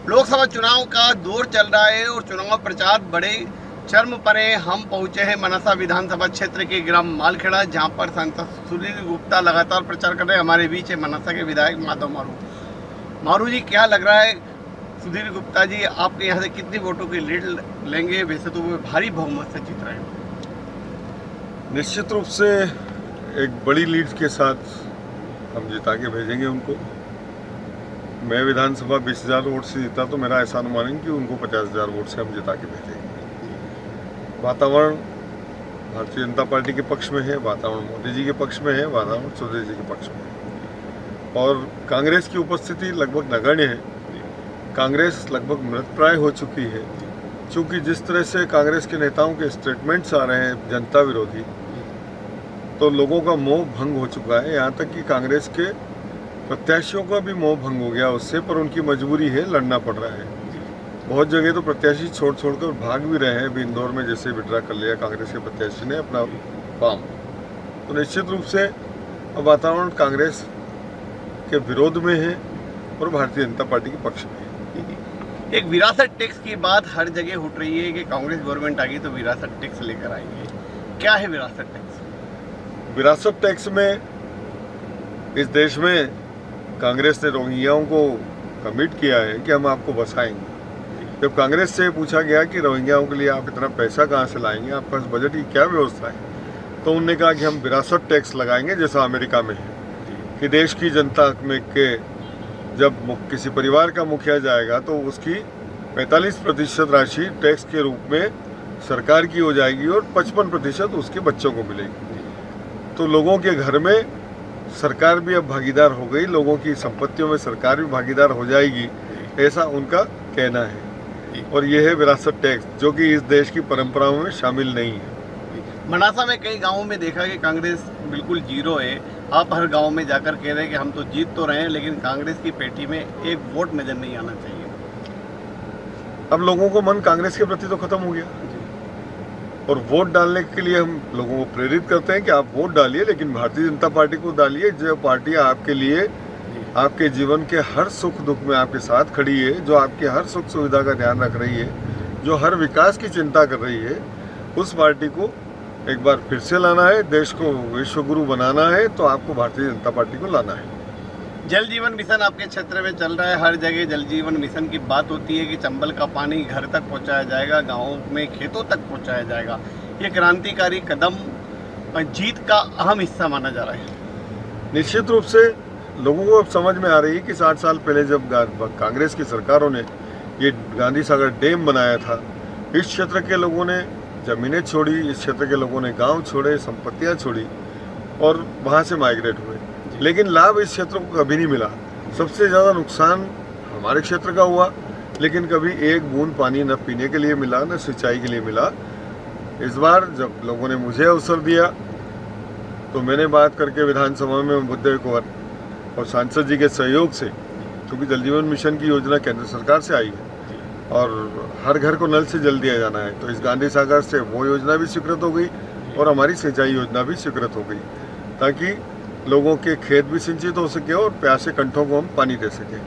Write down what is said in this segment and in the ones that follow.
लोकसभा चुनाव का दौर चल रहा है और चुनाव प्रचार बड़े चरम पर है। हम पहुंचे हैं मनसा विधानसभा क्षेत्र के ग्राम मालखेड़ा, जहां पर सांसद सुधीर गुप्ता लगातार प्रचार कर रहे हैं। हमारे बीच है मनसा के विधायक माधव मारू। मारू जी, क्या लग रहा है सुधीर गुप्ता जी, आपके यहाँ से कितनी वोटों की लीड लेंगे? वैसे तो वो भारी बहुमत से जीत रहे हैं। निश्चित रूप से एक बड़ी लीड के साथ हम जिता के भेजेंगे उनको। मैं विधानसभा 20,000 वोट से जीता तो मेरा ऐसा अनुमान है कि उनको 50,000 वोट से हम जिता के भेजेंगे। वातावरण भारतीय जनता पार्टी के पक्ष में है, वातावरण मोदी जी के पक्ष में है, वातावरण सुधीर जी के पक्ष में है और कांग्रेस की उपस्थिति लगभग नगण्य है। कांग्रेस लगभग मृतप्राय हो चुकी है, क्योंकि जिस तरह से कांग्रेस के नेताओं के स्टेटमेंट्स आ रहे हैं जनता विरोधी, तो लोगों का मोह भंग हो चुका है। यहाँ तक कि कांग्रेस के प्रत्याशियों का भी मोह भंग हो गया उससे, पर उनकी मजबूरी है, लड़ना पड़ रहा है। बहुत जगह तो प्रत्याशी छोड़कर भाग भी रहे हैं। अभी इंदौर में जैसे विड्रा कर लिया कांग्रेस के प्रत्याशी ने अपना फॉर्म। तो निश्चित रूप से अब वातावरण कांग्रेस के विरोध में है और भारतीय जनता पार्टी के पक्ष में है। एक विरासत टैक्स की बात हर जगह उठ रही है कि कांग्रेस गवर्नमेंट आ गई तो विरासत टैक्स लेकर आएंगे। क्या है विरासत टैक्स? विरासत टैक्स में इस देश में कांग्रेस ने रोहिंग्याओं को कमिट किया है कि हम आपको बसाएंगे। जब कांग्रेस से पूछा गया कि रोहिंग्याओं के लिए आप इतना पैसा कहाँ से लाएंगे, आपके पास बजट की क्या व्यवस्था है, तो उन्होंने कहा कि हम विरासत टैक्स लगाएंगे जैसा अमेरिका में है, कि देश की जनता में के जब किसी परिवार का मुखिया जाएगा तो उसकी 45% राशि टैक्स के रूप में सरकार की हो जाएगी और 55% उसके बच्चों को मिलेगी। तो लोगों के घर में सरकार भी अब भागीदार हो गई, लोगों की संपत्तियों में सरकार भी भागीदार हो जाएगी, ऐसा उनका कहना है। और यह है विरासत टैक्स, जो कि इस देश की परंपराओं में शामिल नहीं है। मनासा में कई गांवों में देखा कि कांग्रेस बिल्कुल जीरो है। आप हर गांव में जाकर कह रहे हैं कि हम तो जीत तो रहे हैं, लेकिन कांग्रेस की पेटी में एक वोट नजर नहीं आना चाहिए। अब लोगों को मन कांग्रेस के प्रति तो खत्म हो गया और वोट डालने के लिए हम लोगों को प्रेरित करते हैं कि आप वोट डालिए, लेकिन भारतीय जनता पार्टी को डालिए, जो पार्टी आपके लिए आपके जीवन के हर सुख दुख में आपके साथ खड़ी है, जो आपके हर सुख सुविधा का ध्यान रख रही है, जो हर विकास की चिंता कर रही है। उस पार्टी को एक बार फिर से लाना है, देश को विश्व गुरु बनाना है, तो आपको भारतीय जनता पार्टी को लाना है। जल जीवन मिशन आपके क्षेत्र में चल रहा है। हर जगह जल जीवन मिशन की बात होती है कि चंबल का पानी घर तक पहुंचाया जाएगा, गाँव में खेतों तक पहुंचाया जाएगा। ये क्रांतिकारी कदम जीत का अहम हिस्सा माना जा रहा है। निश्चित रूप से लोगों को अब समझ में आ रही है कि 60 साल पहले जब कांग्रेस की सरकारों ने ये गांधी सागर डैम बनाया था, इस क्षेत्र के लोगों ने जमीनें छोड़ी, इस क्षेत्र के लोगों ने गांव छोड़े, संपत्तियां छोड़ी और वहां से माइग्रेट हुए, लेकिन लाभ इस क्षेत्र को कभी नहीं मिला। सबसे ज़्यादा नुकसान हमारे क्षेत्र का हुआ, लेकिन कभी एक बूंद पानी न पीने के लिए मिला, न सिंचाई के लिए मिला। इस बार जब लोगों ने मुझे अवसर दिया तो मैंने बात करके विधानसभा में मुद्दे को और सांसद जी के सहयोग से, क्योंकि जल जीवन मिशन की योजना केंद्र सरकार से आई है और हर घर को नल से जल दिया जाना है, तो इस गांधी सागर से वो योजना भी स्वीकृत हो गई और हमारी सिंचाई योजना भी स्वीकृत हो गई, ताकि लोगों के खेत भी सिंचित हो सके और प्यासे कंठों को हम पानी दे सकें।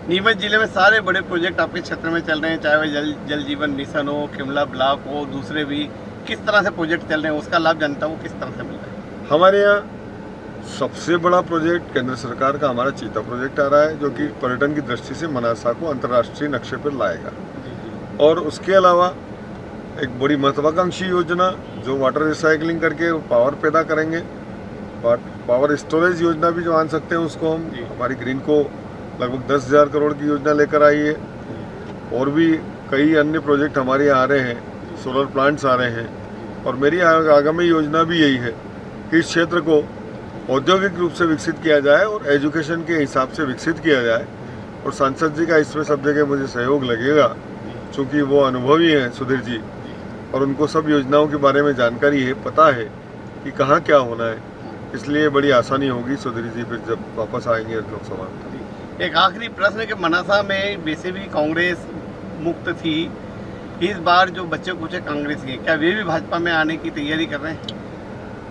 नीमच जिले में सारे बड़े प्रोजेक्ट आपके क्षेत्र में चल रहे हैं, चाहे वह जल जीवन मिशन हो, शिमला ब्लॉक हो, दूसरे भी। किस तरह से प्रोजेक्ट चल रहे हैं, उसका लाभ जनता को किस तरह से मिल रहा है? हमारे यहाँ सबसे बड़ा प्रोजेक्ट केंद्र सरकार का हमारा चीता प्रोजेक्ट आ रहा है, जो कि पर्यटन की दृष्टि से मनासा को अंतर्राष्ट्रीय नक्शे पर लाएगा। और उसके अलावा एक बड़ी महत्वाकांक्षी योजना जो वाटर रिसाइकलिंग करके पावर पैदा करेंगे, पावर स्टोरेज योजना भी जो मान सकते हैं उसको हम, हमारी ग्रीन को लगभग 10,000 करोड़ की योजना लेकर आई है। और भी कई अन्य प्रोजेक्ट हमारे यहाँ आ रहे हैं, सोलर प्लांट्स आ रहे हैं। और मेरी आगामी योजना भी यही है कि इस क्षेत्र को औद्योगिक रूप से विकसित किया जाए और एजुकेशन के हिसाब से विकसित किया जाए। और सांसद जी का इसमें सब जगह मुझे सहयोग लगेगा, क्योंकि वो अनुभवी हैं सुधीर जी, और उनको सब योजनाओं के बारे में जानकारी है, पता है कि कहाँ क्या होना है। इसलिए बड़ी आसानी होगी सुधीर जी फिर जब वापस आएंगे लोकसभा में। एक आखिरी प्रश्न कि मनासा में वैसे भी कांग्रेस मुक्त थी, इस बार जो बच्चे कुछ कांग्रेस के, क्या वे भी भाजपा में आने की तैयारी कर रहे हैं?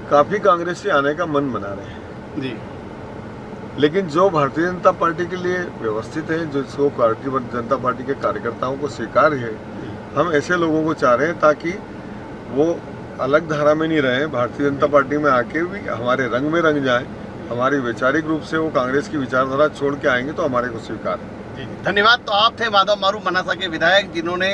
काफ़ी कांग्रेस से आने का मन बना रहे हैं जी। लेकिन जो भारतीय जनता पार्टी के लिए व्यवस्थित है, जिसको भारतीय जनता पार्टी के कार्यकर्ताओं को स्वीकार्य है, हम ऐसे लोगों को चाह रहे हैं ताकि वो अलग धारा में नहीं रहे, भारतीय जनता पार्टी में आके भी हमारे रंग में रंग जाए, हमारी वैचारिक रूप से वो कांग्रेस की विचारधारा छोड़ के आएंगे तो हमारे को स्वीकार है। धन्यवाद। तो आप थे माधव मारू मनासा के विधायक, जिन्होंने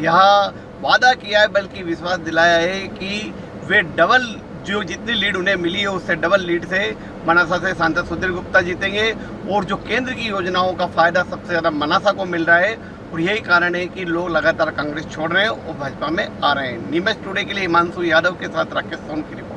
यहाँ वादा किया है, बल्कि विश्वास दिलाया है कि वे डबल जो जितनी लीड उन्हें मिली है उससे डबल लीड से मनासा से सांसद सुधीर गुप्ता जीतेंगे, और जो केंद्र की योजनाओं का फायदा सबसे ज़्यादा मनासा को मिल रहा है, और यही कारण है कि लोग लगातार कांग्रेस छोड़ रहे हैं और भाजपा में आ रहे हैं। नीमच टुडे के लिए हिमांशु यादव के साथ राकेश सोन की रिपोर्ट।